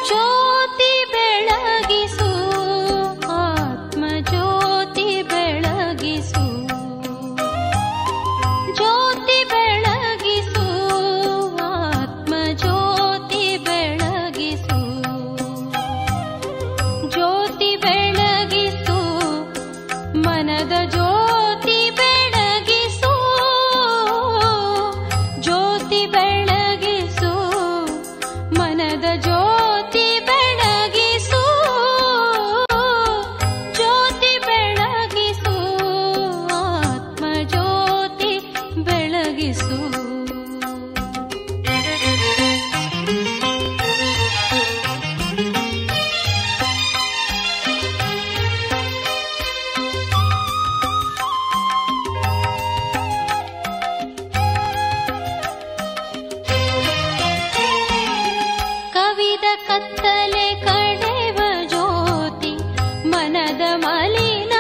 ಜ್ಯೋತಿ ಬೆಳಗಿಸು ಆತ್ಮ ಜ್ಯೋತಿ ಬೆಳಗಿಸು, ಜ್ಯೋತಿ ಬೆಳಗಿಸು ಆತ್ಮ ಜ್ಯೋತಿ ಬೆಳಗಿಸು, ಜ್ಯೋತಿ ಬೆಳಗಿಸು ಮನದ ಜ್ಯೋತಿ ಬೆಳಗಿಸು, ಜ್ಯೋತಿ ಬೆಳಗಿಸು ಮನದ ಜ್ಯೋತಿ ಬೆಳಗಿಸು, ಜ್ಯೋತಿ ಬೆಳಗಿಸು ಆತ್ಮ ಜ್ಯೋತಿ ಬೆಳಗಿಸು. ಕವಿದ ಕತ್ತಲೆ ಕಳೆವ ಜ್ಯೋತಿ ಮನದ ಮಲಿನ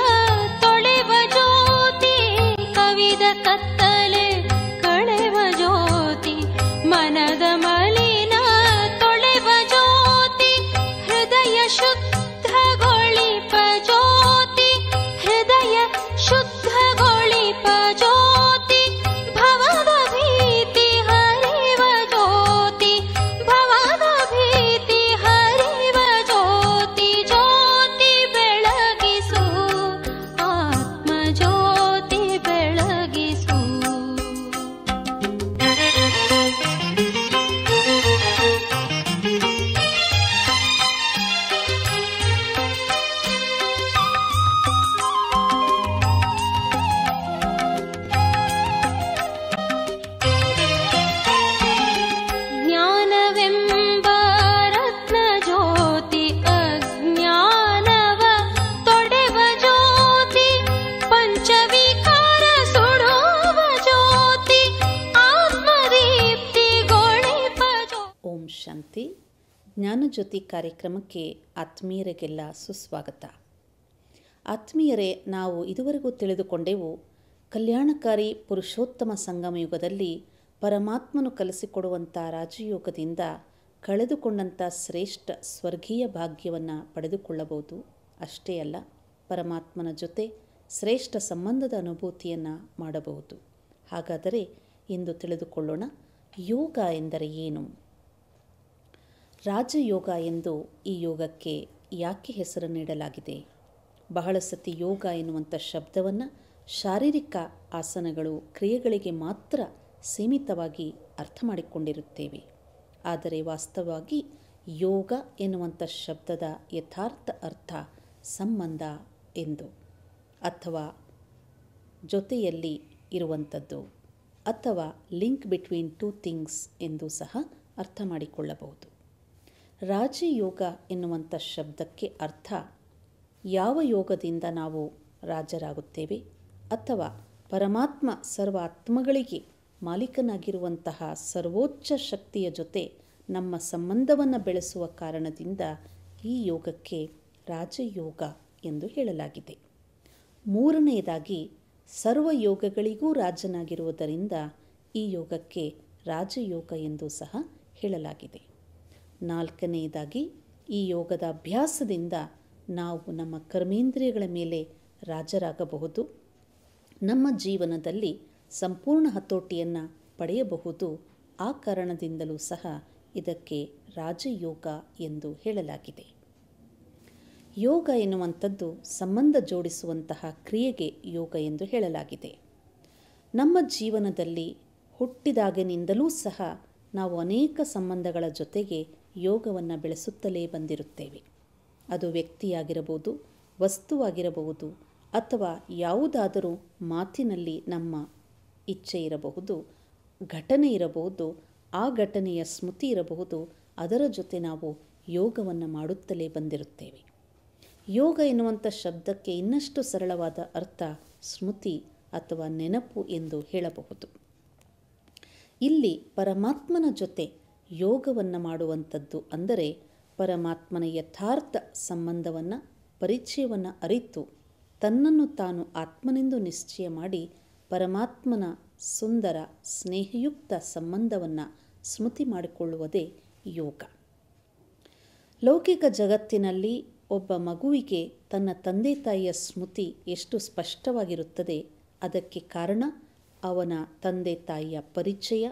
ತೊಳೆವ ಜ್ಯೋತಿ, ಕವಿದ ಕತ್ತಲೆ ಕಳೆವ ಜ್ಯೋತಿ ಮನದ ಮಲಿನ ತೊಳೆವ ಜ್ಯೋತಿ, ಹೃದಯ ಶುದ್ಧಗೊಳಿಪ ಜ್ಯೋತಿ, ಹೃದಯ ಶುದ್ಧಗೊಳಿಪ ಜ್ಯೋತಿ, ಭವದ ಭೀತಿ ಹರಿವ ಜ್ಯೋತಿ, ಭವದ ಭೀತಿ ಹರಿವ ಜ್ಯೋತಿ, ಜ್ಯೋತಿ ಬೆಳಗಿಸು ಆತ್ಮ ಜ್ಯೋತಿ ಬೆಳಗಿಸು. ಜ್ಞಾನವೆಂಬ ರತ್ನ ಜ್ಯೋತಿ ಅಜ್ಞಾನವ ತೊಡೆವ ಜ್ಯೋತಿ, ಪಂಚವಿಕಾರ ಸುಡುವ ಜ್ಯೋತಿ, ಆತ್ಮದೀಪ್ತಿಗೊಳಿಪ ಜ್ಯೋತಿ. ಓಂ ಶಾಂತಿ. ಜ್ಞಾನಜ್ಯೋತಿ ಕಾರ್ಯಕ್ರಮಕ್ಕೆ ಆತ್ಮೀಯರಿಗೆಲ್ಲ ಸುಸ್ವಾಗತ. ಆತ್ಮೀಯರೇ, ನಾವು ಇದುವರೆಗೂ ತಿಳಿದುಕೊಂಡೆವು ಕಲ್ಯಾಣಕಾರಿ ಪುರುಷೋತ್ತಮ ಸಂಗಮ ಯುಗದಲ್ಲಿ ಪರಮಾತ್ಮನು ಕಲಿಸಿಕೊಡುವಂಥ ರಾಜಯೋಗದಿಂದ ಕಳೆದುಕೊಂಡಂಥ ಶ್ರೇಷ್ಠ ಸ್ವರ್ಗೀಯ ಭಾಗ್ಯವನ್ನು ಪಡೆದುಕೊಳ್ಳಬಹುದು. ಅಷ್ಟೇ ಅಲ್ಲ, ಪರಮಾತ್ಮನ ಜೊತೆ ಶ್ರೇಷ್ಠ ಸಂಬಂಧದ ಅನುಭೂತಿಯನ್ನು ಮಾಡಬಹುದು. ಹಾಗಾದರೆ ಇಂದು ತಿಳಿದುಕೊಳ್ಳೋಣ, ಯೋಗ ಎಂದರೆ ಏನು? ರಾಜಯೋಗ ಎಂದು ಈ ಯೋಗಕ್ಕೆ ಯಾಕೆ ಹೆಸರು ನೀಡಲಾಗಿದೆ? ಬಹಳ ಸತಿ ಯೋಗ ಎನ್ನುವಂಥ ಶಬ್ದವನ್ನು ಶಾರೀರಿಕ ಆಸನಗಳು, ಕ್ರಿಯೆಗಳಿಗೆ ಮಾತ್ರ ಸೀಮಿತವಾಗಿ ಅರ್ಥ ಮಾಡಿಕೊಂಡಿರುತ್ತೇವೆ. ಆದರೆ ವಾಸ್ತವವಾಗಿ ಯೋಗ ಎನ್ನುವಂಥ ಶಬ್ದದ ಯಥಾರ್ಥ ಅರ್ಥ ಸಂಬಂಧ ಎಂದು, ಅಥವಾ ಜೊತೆಯಲ್ಲಿ ಇರುವಂಥದ್ದು, ಅಥವಾ ಲಿಂಕ್ ಬಿಟ್ವೀನ್ ಟೂ ಥಿಂಗ್ಸ್ ಎಂದು ಸಹ ಅರ್ಥ ಮಾಡಿಕೊಳ್ಳಬಹುದು. ರಾಜಯೋಗ ಎನ್ನುವಂಥ ಶಬ್ದಕ್ಕೆ ಅರ್ಥ ಯಾವ ಯೋಗದಿಂದ ನಾವು ರಾಜರಾಗುತ್ತೇವೆ, ಅಥವಾ ಪರಮಾತ್ಮ ಸರ್ವ ಆತ್ಮಗಳಿಗೆ ಮಾಲೀಕನಾಗಿರುವಂತಹ ಸರ್ವೋಚ್ಚ ಶಕ್ತಿಯ ಜೊತೆ ನಮ್ಮ ಸಂಬಂಧವನ್ನು ಬೆಳೆಸುವ ಕಾರಣದಿಂದ ಈ ಯೋಗಕ್ಕೆ ರಾಜಯೋಗ ಎಂದು ಹೇಳಲಾಗಿದೆ. ಮೂರನೆಯದಾಗಿ, ಸರ್ವ ಯೋಗಗಳಿಗೂ ರಾಜನಾಗಿರುವುದರಿಂದ ಈ ಯೋಗಕ್ಕೆ ರಾಜಯೋಗ ಎಂದು ಸಹ ಹೇಳಲಾಗಿದೆ. ನಾಲ್ಕನೆಯದಾಗಿ, ಈ ಯೋಗದ ಅಭ್ಯಾಸದಿಂದ ನಾವು ನಮ್ಮ ಕರ್ಮೇಂದ್ರಿಯಗಳ ಮೇಲೆ ರಾಜರಾಗಬಹುದು, ನಮ್ಮ ಜೀವನದಲ್ಲಿ ಸಂಪೂರ್ಣ ಹತೋಟಿಯನ್ನು ಪಡೆಯಬಹುದು. ಆ ಕಾರಣದಿಂದಲೂ ಸಹ ಇದಕ್ಕೆ ರಾಜಯೋಗ ಎಂದು ಹೇಳಲಾಗಿದೆ. ಯೋಗ ಎನ್ನುವಂಥದ್ದು ಸಂಬಂಧ ಜೋಡಿಸುವಂತಹ ಕ್ರಿಯೆಗೆ ಯೋಗ ಎಂದು ಹೇಳಲಾಗಿದೆ. ನಮ್ಮ ಜೀವನದಲ್ಲಿ ಹುಟ್ಟಿದಾಗಿನಿಂದಲೂ ಸಹ ನಾವು ಅನೇಕ ಸಂಬಂಧಗಳ ಜೊತೆಗೆ ಯೋಗವನ್ನು ಬೆಳೆಸುತ್ತಲೇ ಬಂದಿರುತ್ತೇವೆ. ಅದು ವ್ಯಕ್ತಿಯಾಗಿರಬಹುದು, ವಸ್ತುವಾಗಿರಬಹುದು, ಅಥವಾ ಯಾವುದಾದರೂ ಮಾತಿನಲ್ಲಿ ನಮ್ಮ ಇಚ್ಛೆ ಇರಬಹುದು, ಘಟನೆ ಇರಬಹುದು, ಆ ಘಟನೆಯ ಸ್ಮೃತಿ ಇರಬಹುದು. ಅದರ ಜೊತೆ ನಾವು ಯೋಗವನ್ನು ಮಾಡುತ್ತಲೇ ಬಂದಿರುತ್ತೇವೆ. ಯೋಗ ಎನ್ನುವಂಥ ಶಬ್ದಕ್ಕೆ ಇನ್ನಷ್ಟು ಸರಳವಾದ ಅರ್ಥ ಸ್ಮೃತಿ ಅಥವಾ ನೆನಪು ಎಂದು ಹೇಳಬಹುದು. ಇಲ್ಲಿ ಪರಮಾತ್ಮನ ಜೊತೆ ಯೋಗವನ್ನು ಮಾಡುವಂಥದ್ದು ಅಂದರೆ ಪರಮಾತ್ಮನ ಯಥಾರ್ಥ ಸಂಬಂಧವನ್ನು, ಪರಿಚಯವನ್ನು ಅರಿತು ತನ್ನನ್ನು ತಾನು ಆತ್ಮನೆಂದು ನಿಶ್ಚಯ ಮಾಡಿ ಪರಮಾತ್ಮನ ಸುಂದರ ಸ್ನೇಹಯುಕ್ತ ಸಂಬಂಧವನ್ನು ಸ್ಮೃತಿ ಮಾಡಿಕೊಳ್ಳುವುದೇ ಯೋಗ. ಲೌಕಿಕ ಜಗತ್ತಿನಲ್ಲಿ ಒಬ್ಬ ಮಗುವಿಗೆ ತನ್ನ ತಂದೆ ತಾಯಿಯ ಸ್ಮೃತಿ ಎಷ್ಟು ಸ್ಪಷ್ಟವಾಗಿರುತ್ತದೆ, ಅದಕ್ಕೆ ಕಾರಣ ಅವನ ತಂದೆ ತಾಯಿಯ ಪರಿಚಯ,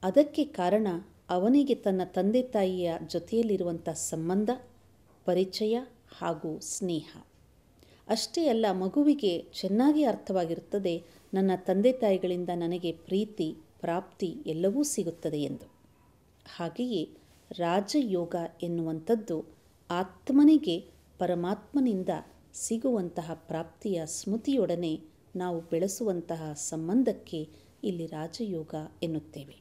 ಅದಕ್ಕೆ ಕಾರಣ ಅವನಿಗೆ ತನ್ನ ತಂದೆ ತಾಯಿಯ ಜೊತೆಯಲ್ಲಿರುವಂಥ ಸಂಬಂಧ, ಪರಿಚಯ ಹಾಗೂ ಸ್ನೇಹ. ಅಷ್ಟೇ ಅಲ್ಲ, ಮಗುವಿಗೆ ಚೆನ್ನಾಗಿ ಅರ್ಥವಾಗಿರುತ್ತದೆ ನನ್ನ ತಂದೆ ತಾಯಿಗಳಿಂದ ನನಗೆ ಪ್ರೀತಿ, ಪ್ರಾಪ್ತಿ ಎಲ್ಲವೂ ಸಿಗುತ್ತದೆ ಎಂದು. ಹಾಗೆಯೇ ರಾಜಯೋಗ ಎನ್ನುವಂಥದ್ದು ಆತ್ಮನಿಗೆ ಪರಮಾತ್ಮನಿಂದ ಸಿಗುವಂತಹ ಪ್ರಾಪ್ತಿಯ ಸ್ಮೃತಿಯೊಡನೆ ನಾವು ಬೆಳೆಸುವಂತಹ ಸಂಬಂಧಕ್ಕೆ ಇಲ್ಲಿ ರಾಜಯೋಗ ಎನ್ನುತ್ತೇವೆ.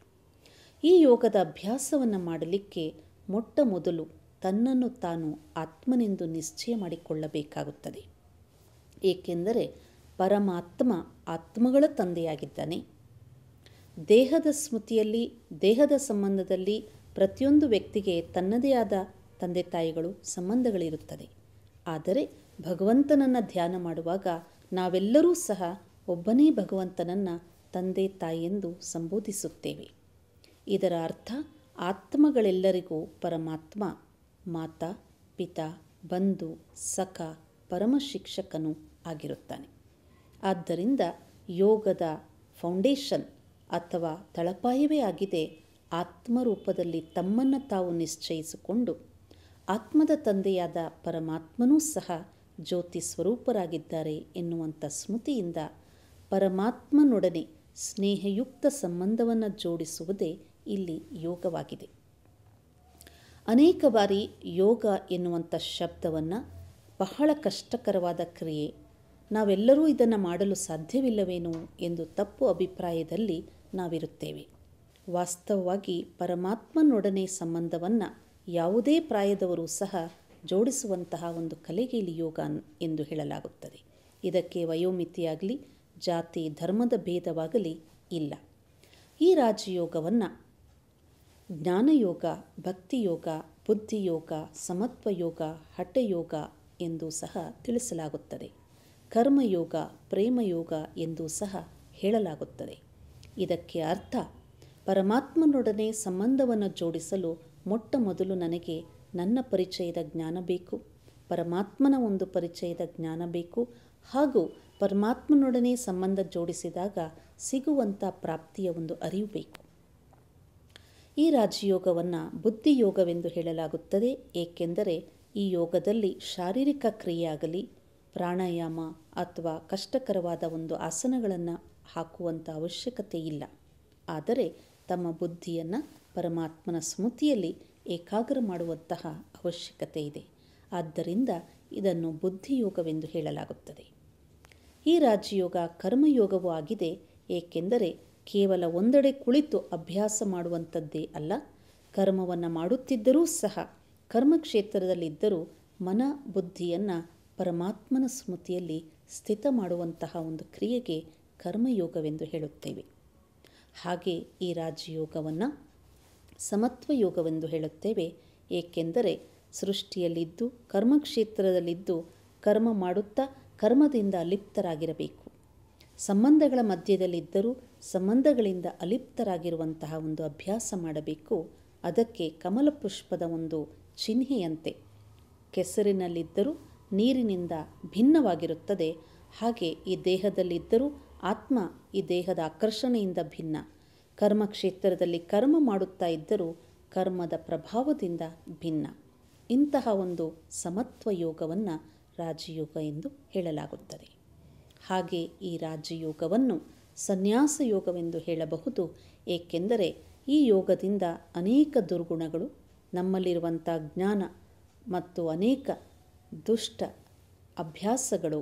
ಈ ಯೋಗದ ಅಭ್ಯಾಸವನ್ನು ಮಾಡಲಿಕ್ಕೆ ಮೊಟ್ಟ ಮೊದಲು ತನ್ನನ್ನು ತಾನು ಆತ್ಮನೆಂದು ನಿಶ್ಚಯ ಮಾಡಿಕೊಳ್ಳಬೇಕಾಗುತ್ತದೆ. ಏಕೆಂದರೆ ಪರಮಾತ್ಮ ಆತ್ಮಗಳ ತಂದೆಯಾಗಿದ್ದಾನೆ. ದೇಹದ ಸ್ಮೃತಿಯಲ್ಲಿ, ದೇಹದ ಸಂಬಂಧದಲ್ಲಿ ಪ್ರತಿಯೊಂದು ವ್ಯಕ್ತಿಗೆ ತನ್ನದೇ ಆದ ತಂದೆ ತಾಯಿಗಳು ಸಂಬಂಧಗಳಿರುತ್ತದೆ. ಆದರೆ ಭಗವಂತನನ್ನು ಧ್ಯಾನ ಮಾಡುವಾಗ ನಾವೆಲ್ಲರೂ ಸಹ ಒಬ್ಬನೇ ಭಗವಂತನನ್ನು ತಂದೆ ತಾಯಿಯೆಂದು ಸಂಬೋಧಿಸುತ್ತೇವೆ. ಇದರ ಅರ್ಥ ಆತ್ಮಗಳೆಲ್ಲರಿಗೂ ಪರಮಾತ್ಮ ಮಾತಾ, ಪಿತಾ, ಬಂಧು, ಸಖ, ಪರಮ ಶಿಕ್ಷಕನೂ ಆಗಿರುತ್ತಾನೆ. ಆದ್ದರಿಂದ ಯೋಗದ ಫೌಂಡೇಶನ್ ಅಥವಾ ತಳಪಾಯವೇ ಆಗಿದೆ ಆತ್ಮರೂಪದಲ್ಲಿ ತಮ್ಮನ್ನು ತಾವು ನಿಶ್ಚಯಿಸಿಕೊಂಡು ಆತ್ಮದ ತಂದೆಯಾದ ಪರಮಾತ್ಮನೂ ಸಹ ಜ್ಯೋತಿ ಸ್ವರೂಪರಾಗಿದ್ದಾರೆ ಎನ್ನುವಂಥ ಸ್ಮೃತಿಯಿಂದ ಪರಮಾತ್ಮನೊಡನೆ ಸ್ನೇಹಯುಕ್ತ ಸಂಬಂಧವನ್ನು ಜೋಡಿಸುವುದೇ ಇಲ್ಲಿ ಯೋಗವಾಗಿದೆ. ಅನೇಕ ಬಾರಿ ಯೋಗ ಎನ್ನುವಂಥ ಶಬ್ದವನ್ನು ಬಹಳ ಕಷ್ಟಕರವಾದ ಕ್ರಿಯೆ, ನಾವೆಲ್ಲರೂ ಇದನ್ನು ಮಾಡಲು ಸಾಧ್ಯವಿಲ್ಲವೇನೋ ಎಂದು ತಪ್ಪು ಅಭಿಪ್ರಾಯದಲ್ಲಿ ನಾವಿರುತ್ತೇವೆ. ವಾಸ್ತವವಾಗಿ ಪರಮಾತ್ಮನೊಡನೆ ಸಂಬಂಧವನ್ನು ಯಾವುದೇ ಪ್ರಾಯದವರು ಸಹ ಜೋಡಿಸುವಂತಹ ಒಂದು ಕಲೆಗೆ ಇಲ್ಲಿ ಯೋಗ ಎಂದು ಹೇಳಲಾಗುತ್ತದೆ. ಇದಕ್ಕೆ ವಯೋಮಿತಿಯಾಗಲಿ, ಜಾತಿ ಧರ್ಮದ ಭೇದವಾಗಲಿ ಇಲ್ಲ. ಈ ರಾಜಯೋಗವನ್ನು ಜ್ಞಾನಯೋಗ, ಭಕ್ತಿಯೋಗ, ಬುದ್ಧಿಯೋಗ, ಸಮತ್ವಯೋಗ, ಹಠಯೋಗ ಎಂದು ಸಹ ತಿಳಿಸಲಾಗುತ್ತದೆ. ಕರ್ಮಯೋಗ, ಪ್ರೇಮಯೋಗ ಎಂದು ಸಹ ಹೇಳಲಾಗುತ್ತದೆ. ಇದಕ್ಕೆ ಅರ್ಥ ಪರಮಾತ್ಮನೊಡನೆ ಸಂಬಂಧವನ್ನು ಜೋಡಿಸಲು ಮೊಟ್ಟ ಮೊದಲು ನನಗೆ ನನ್ನ ಪರಿಚಯದ ಜ್ಞಾನ ಬೇಕು, ಪರಮಾತ್ಮನ ಒಂದು ಪರಿಚಯದ ಜ್ಞಾನ ಬೇಕು, ಹಾಗೂ ಪರಮಾತ್ಮನೊಡನೆ ಸಂಬಂಧ ಜೋಡಿಸಿದಾಗ ಸಿಗುವಂಥ ಪ್ರಾಪ್ತಿಯ ಒಂದು ಅರಿವು ಬೇಕು. ಈ ರಾಜಯೋಗವನ್ನು ಬುದ್ಧಿಯೋಗವೆಂದು ಹೇಳಲಾಗುತ್ತದೆ. ಏಕೆಂದರೆ ಈ ಯೋಗದಲ್ಲಿ ಶಾರೀರಿಕ ಕ್ರಿಯೆಯಾಗಲಿ, ಪ್ರಾಣಾಯಾಮ ಅಥವಾ ಕಷ್ಟಕರವಾದ ಒಂದು ಆಸನಗಳನ್ನು ಹಾಕುವಂಥ ಅವಶ್ಯಕತೆ ಇಲ್ಲ. ಆದರೆ ತಮ್ಮ ಬುದ್ಧಿಯನ್ನು ಪರಮಾತ್ಮನ ಸ್ಮೃತಿಯಲ್ಲಿ ಏಕಾಗ್ರ ಮಾಡುವಂತಹ ಅವಶ್ಯಕತೆ ಇದೆ. ಆದ್ದರಿಂದ ಇದನ್ನು ಬುದ್ಧಿಯೋಗವೆಂದು ಹೇಳಲಾಗುತ್ತದೆ. ಈ ರಾಜಯೋಗ ಕರ್ಮಯೋಗವೂ ಆಗಿದೆ. ಏಕೆಂದರೆ ಕೇವಲ ಒಂದೆಡೆ ಕುಳಿತು ಅಭ್ಯಾಸ ಮಾಡುವಂಥದ್ದೇ ಅಲ್ಲ, ಕರ್ಮವನ್ನು ಮಾಡುತ್ತಿದ್ದರೂ ಸಹ ಕರ್ಮಕ್ಷೇತ್ರದಲ್ಲಿದ್ದರೂ ಮನ ಬುದ್ಧಿಯನ್ನು ಪರಮಾತ್ಮನ ಸ್ಮೃತಿಯಲ್ಲಿ ಸ್ಥಿತ ಮಾಡುವಂತಹ ಒಂದು ಕ್ರಿಯೆಗೆ ಕರ್ಮಯೋಗವೆಂದು ಹೇಳುತ್ತೇವೆ. ಹಾಗೆ ಈ ರಾಜಯೋಗವನ್ನು ಸಮತ್ವಯೋಗವೆಂದು ಹೇಳುತ್ತೇವೆ. ಏಕೆಂದರೆ ಸೃಷ್ಟಿಯಲ್ಲಿದ್ದು ಕರ್ಮಕ್ಷೇತ್ರದಲ್ಲಿದ್ದು ಕರ್ಮ ಮಾಡುತ್ತಾ ಕರ್ಮದಿಂದ ಅಲಿಪ್ತರಾಗಿರಬೇಕು. ಸಂಬಂಧಗಳ ಮಧ್ಯದಲ್ಲಿದ್ದರೂ ಸಂಬಂಧಗಳಿಂದ ಅಲಿಪ್ತರಾಗಿರುವಂತಹ ಒಂದು ಅಭ್ಯಾಸ ಮಾಡಬೇಕು. ಅದಕ್ಕೆ ಕಮಲ ಪುಷ್ಪದ ಒಂದು ಚಿಹ್ನೆಯಂತೆ ಕೆಸರಿನಲ್ಲಿದ್ದರೂ ನೀರಿನಿಂದ ಭಿನ್ನವಾಗಿರುತ್ತದೆ. ಹಾಗೆ ಈ ದೇಹದಲ್ಲಿದ್ದರೂ ಆತ್ಮ ಈ ದೇಹದ ಆಕರ್ಷಣೆಯಿಂದ ಭಿನ್ನ. ಕರ್ಮಕ್ಷೇತ್ರದಲ್ಲಿ ಕರ್ಮ ಮಾಡುತ್ತಾ ಇದ್ದರೂ ಕರ್ಮದ ಪ್ರಭಾವದಿಂದ ಭಿನ್ನ. ಇಂತಹ ಒಂದು ಸಮತ್ವ ಯೋಗವನ್ನು ರಾಜಯೋಗ ಎಂದು ಹೇಳಲಾಗುತ್ತದೆ. ಹಾಗೆ ಈ ರಾಜಯೋಗವನ್ನು ಸನ್ಯಾಸ ಯೋಗವೆಂದು ಹೇಳಬಹುದು. ಏಕೆಂದರೆ ಈ ಯೋಗದಿಂದ ಅನೇಕ ದುರ್ಗುಣಗಳು, ನಮ್ಮಲ್ಲಿರುವಂಥ ಜ್ಞಾನ ಮತ್ತು ಅನೇಕ ದುಷ್ಟ ಅಭ್ಯಾಸಗಳು,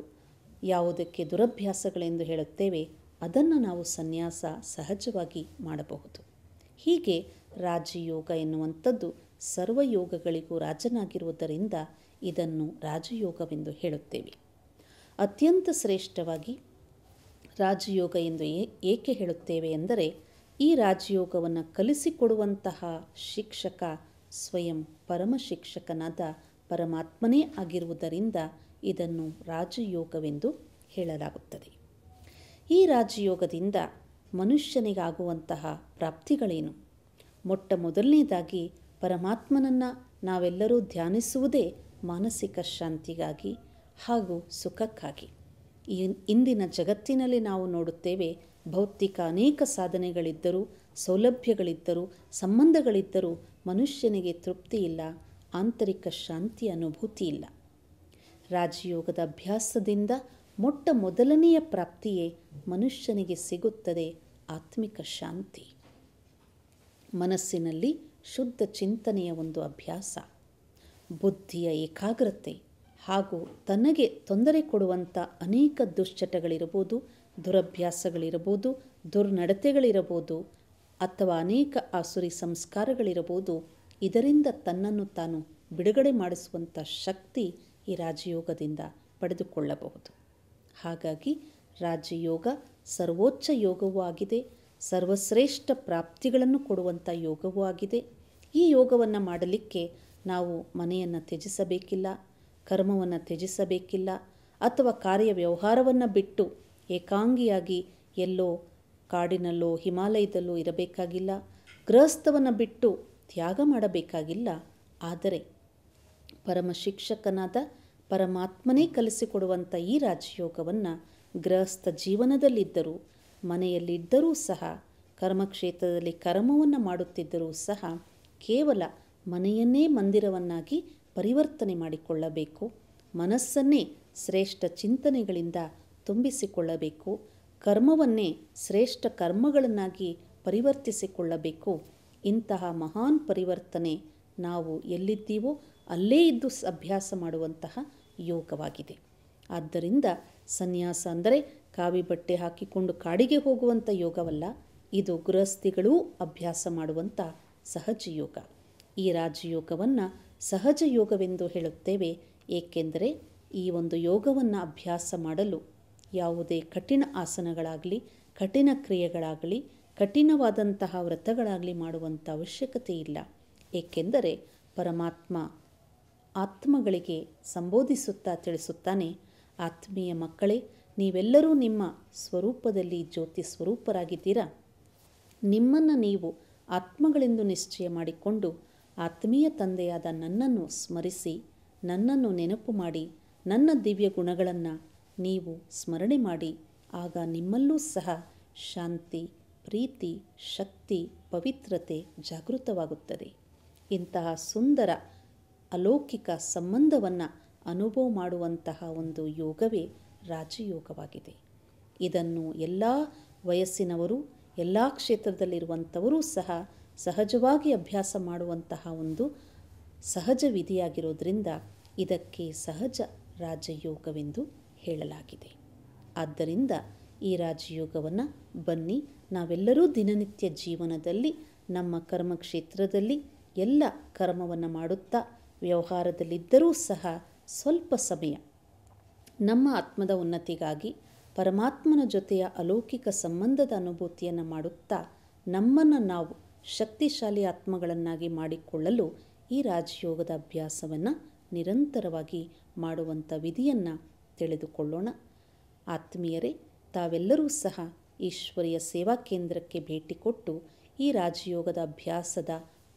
ಯಾವುದಕ್ಕೆ ದುರಭ್ಯಾಸಗಳೆಂದು ಹೇಳುತ್ತೇವೆ, ಅದನ್ನು ನಾವು ಸನ್ಯಾಸ ಸಹಜವಾಗಿ ಮಾಡಬಹುದು. ಹೀಗೆ ರಾಜಯೋಗ ಎನ್ನುವಂಥದ್ದು ಸರ್ವಯೋಗಗಳಿಗೂ ರಾಜನಾಗಿರುವುದರಿಂದ ಇದನ್ನು ರಾಜಯೋಗವೆಂದು ಹೇಳುತ್ತೇವೆ. ಅತ್ಯಂತ ಶ್ರೇಷ್ಠವಾಗಿ ರಾಜಯೋಗ ಎಂದು ಏಕೆ ಹೇಳುತ್ತೇವೆ ಎಂದರೆ, ಈ ರಾಜಯೋಗವನ್ನು ಕಲಿಸಿಕೊಡುವಂತಹ ಶಿಕ್ಷಕ ಸ್ವಯಂ ಪರಮ ಶಿಕ್ಷಕನಾದ ಪರಮಾತ್ಮನೇ ಆಗಿರುವುದರಿಂದ ಇದನ್ನು ರಾಜಯೋಗವೆಂದು ಹೇಳಲಾಗುತ್ತದೆ. ಈ ರಾಜಯೋಗದಿಂದ ಮನುಷ್ಯನಿಗಾಗುವಂತಹ ಪ್ರಾಪ್ತಿಗಳೇನು? ಮೊಟ್ಟ ಮೊದಲನೇದಾಗಿ ಪರಮಾತ್ಮನನ್ನು ನಾವೆಲ್ಲರೂ ಧ್ಯಾನಿಸುವುದೇ ಮಾನಸಿಕ ಶಾಂತಿಗಾಗಿ ಹಾಗೂ ಸುಖಕ್ಕಾಗಿ. ಇಂದಿನ ಜಗತ್ತಿನಲ್ಲಿ ನಾವು ನೋಡುತ್ತೇವೆ, ಭೌತಿಕ ಅನೇಕ ಸಾಧನೆಗಳಿದ್ದರೂ, ಸೌಲಭ್ಯಗಳಿದ್ದರೂ, ಸಂಬಂಧಗಳಿದ್ದರೂ ಮನುಷ್ಯನಿಗೆ ತೃಪ್ತಿ ಇಲ್ಲ, ಆಂತರಿಕ ಶಾಂತಿ ಅನುಭೂತಿ ಇಲ್ಲ. ರಾಜಯೋಗದ ಅಭ್ಯಾಸದಿಂದ ಮೊಟ್ಟ ಮೊದಲನೆಯ ಪ್ರಾಪ್ತಿಯೇ ಮನುಷ್ಯನಿಗೆ ಸಿಗುತ್ತದೆ ಆತ್ಮಿಕ ಶಾಂತಿ. ಮನಸ್ಸಿನಲ್ಲಿ ಶುದ್ಧ ಚಿಂತನೆಯ ಒಂದು ಅಭ್ಯಾಸ, ಬುದ್ಧಿಯ ಏಕಾಗ್ರತೆ ಹಾಗೂ ತನಗೆ ತೊಂದರೆ ಕೊಡುವಂಥ ಅನೇಕ ದುಶ್ಚಟಗಳಿರಬಹುದು, ದುರಭ್ಯಾಸಗಳಿರಬಹುದು, ದುರ್ನಡತೆಗಳಿರಬಹುದು ಅಥವಾ ಅನೇಕ ಆಸುರಿ ಸಂಸ್ಕಾರಗಳಿರಬಹುದು. ಇದರಿಂದ ತನ್ನನ್ನು ತಾನು ಬಿಡುಗಡೆ ಮಾಡಿಸುವಂಥ ಶಕ್ತಿ ಈ ರಾಜಯೋಗದಿಂದ ಪಡೆದುಕೊಳ್ಳಬಹುದು. ಹಾಗಾಗಿ ರಾಜಯೋಗ ಸರ್ವೋಚ್ಚ ಯೋಗವೂ ಆಗಿದೆ, ಸರ್ವಶ್ರೇಷ್ಠ ಪ್ರಾಪ್ತಿಗಳನ್ನು ಕೊಡುವಂಥ ಯೋಗವೂ ಆಗಿದೆ. ಈ ಯೋಗವನ್ನು ಮಾಡಲಿಕ್ಕೆ ನಾವು ಮನೆಯನ್ನು ತ್ಯಜಿಸಬೇಕಿಲ್ಲ, ಕರ್ಮವನ್ನು ತ್ಯಜಿಸಬೇಕಿಲ್ಲ, ಅಥವಾ ಕಾರ್ಯವ್ಯವಹಾರವನ್ನು ಬಿಟ್ಟು ಏಕಾಂಗಿಯಾಗಿ ಎಲ್ಲೋ ಕಾಡಿನಲ್ಲೋ ಹಿಮಾಲಯದಲ್ಲೋ ಇರಬೇಕಾಗಿಲ್ಲ, ಗೃಹಸ್ಥವನ್ನು ಬಿಟ್ಟು ತ್ಯಾಗ ಮಾಡಬೇಕಾಗಿಲ್ಲ. ಆದರೆ ಪರಮ ಶಿಕ್ಷಕನಾದ ಪರಮಾತ್ಮನೇ ಕಲಿಸಿಕೊಡುವಂಥ ಈ ರಾಜಯೋಗವನ್ನು ಗೃಹಸ್ಥ ಜೀವನದಲ್ಲಿದ್ದರೂ, ಮನೆಯಲ್ಲಿದ್ದರೂ ಸಹ, ಕರ್ಮಕ್ಷೇತ್ರದಲ್ಲಿ ಕರ್ಮವನ್ನು ಮಾಡುತ್ತಿದ್ದರೂ ಸಹ ಕೇವಲ ಮನೆಯನ್ನೇ ಮಂದಿರವನ್ನಾಗಿ ಪರಿವರ್ತನೆ ಮಾಡಿಕೊಳ್ಳಬೇಕು. ಮನಸ್ಸನ್ನೇ ಶ್ರೇಷ್ಠ ಚಿಂತನೆಗಳಿಂದ ತುಂಬಿಸಿಕೊಳ್ಳಬೇಕು. ಕರ್ಮವನ್ನೇ ಶ್ರೇಷ್ಠ ಕರ್ಮಗಳನ್ನಾಗಿ ಪರಿವರ್ತಿಸಿಕೊಳ್ಳಬೇಕು. ಇಂತಹ ಮಹಾನ್ ಪರಿವರ್ತನೆ ನಾವು ಎಲ್ಲಿದ್ದೀವೋ ಅಲ್ಲೇ ಇದ್ದು ಅಭ್ಯಾಸ ಮಾಡುವಂತಹ ಯೋಗವಾಗಿದೆ. ಆದ್ದರಿಂದ ಸನ್ಯಾಸ ಅಂದರೆ ಕಾವಿ ಬಟ್ಟೆ ಹಾಕಿಕೊಂಡು ಕಾಡಿಗೆ ಹೋಗುವಂಥ ಯೋಗವಲ್ಲ, ಇದು ಗೃಹಸ್ಥಿಗಳೂ ಅಭ್ಯಾಸ ಮಾಡುವಂಥ ಸಹಜ ಯೋಗ. ಈ ರಾಜಯೋಗವನ್ನು ಸಹಜ ಯೋಗವೆಂದು ಹೇಳುತ್ತೇವೆ, ಏಕೆಂದರೆ ಈ ಒಂದು ಯೋಗವನ್ನು ಅಭ್ಯಾಸ ಮಾಡಲು ಯಾವುದೇ ಕಠಿಣ ಆಸನಗಳಾಗಲಿ, ಕಠಿಣ ಕ್ರಿಯೆಗಳಾಗಲಿ, ಕಠಿಣವಾದಂತಹ ವ್ರತಗಳಾಗಲಿ ಮಾಡುವಂಥ ಅವಶ್ಯಕತೆ ಇಲ್ಲ. ಏಕೆಂದರೆ ಪರಮಾತ್ಮ ಆತ್ಮಗಳಿಗೆ ಸಂಬೋಧಿಸುತ್ತಾ ತಿಳಿಸುತ್ತಾನೆ, ಆತ್ಮೀಯ ಮಕ್ಕಳೇ, ನೀವೆಲ್ಲರೂ ನಿಮ್ಮ ಸ್ವರೂಪದಲ್ಲಿ ಜ್ಯೋತಿ ಸ್ವರೂಪರಾಗಿದ್ದೀರಾ. ನಿಮ್ಮನ್ನು ನೀವು ಆತ್ಮಗಳೆಂದು ನಿಶ್ಚಯ ಮಾಡಿಕೊಂಡು ಆತ್ಮೀಯ ತಂದೆಯಾದ ನನ್ನನ್ನು ಸ್ಮರಿಸಿ, ನನ್ನನ್ನು ನೆನಪು ಮಾಡಿ, ನನ್ನ ದಿವ್ಯ ಗುಣಗಳನ್ನು ನೀವು ಸ್ಮರಣೆ ಮಾಡಿ, ಆಗ ನಿಮ್ಮಲ್ಲೂ ಸಹ ಶಾಂತಿ, ಪ್ರೀತಿ, ಶಕ್ತಿ, ಪವಿತ್ರತೆ ಜಾಗೃತವಾಗುತ್ತದೆ. ಇಂತಹ ಸುಂದರ ಅಲೌಕಿಕ ಸಂಬಂಧವನ್ನು ಅನುಭವ ಮಾಡುವಂತಹ ಒಂದು ಯೋಗವೇ ರಾಜಯೋಗವಾಗಿದೆ. ಇದನ್ನು ಎಲ್ಲ ವಯಸ್ಸಿನವರು, ಎಲ್ಲ ಕ್ಷೇತ್ರದಲ್ಲಿರುವಂಥವರೂ ಸಹ ಸಹಜವಾಗಿ ಅಭ್ಯಾಸ ಮಾಡುವಂತಹ ಒಂದು ಸಹಜ ವಿಧಿಯಾಗಿರೋದ್ರಿಂದ ಇದಕ್ಕೆ ಸಹಜ ರಾಜಯೋಗವೆಂದು ಹೇಳಲಾಗಿದೆ. ಆದ್ದರಿಂದ ಈ ರಾಜಯೋಗವನ್ನು ಬನ್ನಿ ನಾವೆಲ್ಲರೂ ದಿನನಿತ್ಯ ಜೀವನದಲ್ಲಿ ನಮ್ಮ ಕರ್ಮಕ್ಷೇತ್ರದಲ್ಲಿ ಎಲ್ಲ ಕರ್ಮವನ್ನು ಮಾಡುತ್ತಾ ವ್ಯವಹಾರದಲ್ಲಿದ್ದರೂ ಸಹ ಸ್ವಲ್ಪ ಸಮಯ ನಮ್ಮ ಆತ್ಮದ ಉನ್ನತಿಗಾಗಿ ಪರಮಾತ್ಮನ ಜೊತೆಯ ಅಲೌಕಿಕ ಸಂಬಂಧದ ಅನುಭೂತಿಯನ್ನು ಮಾಡುತ್ತಾ ನಮ್ಮನ್ನು ನಾವು ಶಕ್ತಿಶಾಲಿ ಆತ್ಮಗಳನ್ನಾಗಿ ಮಾಡಿಕೊಳ್ಳಲು ಈ ರಾಜಯೋಗದ ಅಭ್ಯಾಸವನ್ನು ನಿರಂತರವಾಗಿ ಮಾಡುವಂಥ ವಿಧಿಯನ್ನು ತಿಳಿದುಕೊಳ್ಳೋಣ. ಆತ್ಮೀಯರೇ, ತಾವೆಲ್ಲರೂ ಸಹ ಈಶ್ವರಿಯ ಸೇವಾ ಕೇಂದ್ರಕ್ಕೆ ಭೇಟಿ ಕೊಟ್ಟು ಈ ರಾಜಯೋಗದ ಅಭ್ಯಾಸದ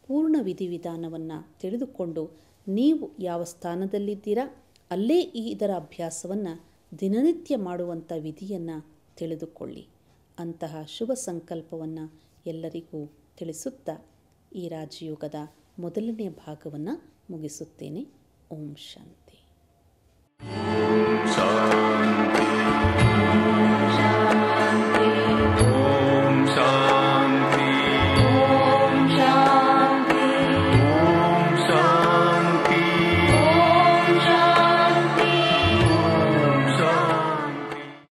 ಪೂರ್ಣ ವಿಧಿವಿಧಾನವನ್ನು ತಿಳಿದುಕೊಂಡು ನೀವು ಯಾವ ಸ್ಥಾನದಲ್ಲಿದ್ದೀರಾ ಅಲ್ಲೇ ಇದರ ಅಭ್ಯಾಸವನ್ನು ದಿನನಿತ್ಯ ಮಾಡುವಂಥ ವಿಧಿಯನ್ನು ತಿಳಿದುಕೊಳ್ಳಿ. ಅಂತಹ ಶುಭ ಸಂಕಲ್ಪವನ್ನು ಎಲ್ಲರಿಗೂ ತಿಳಿಸುತ್ತಾ ಈ ರಾಜಯೋಗದ ಮೊದಲನೆಯ ಭಾಗವನ್ನು ಮುಗಿಸುತ್ತೇನೆ. ಓಂ ಶಾಂತಿ.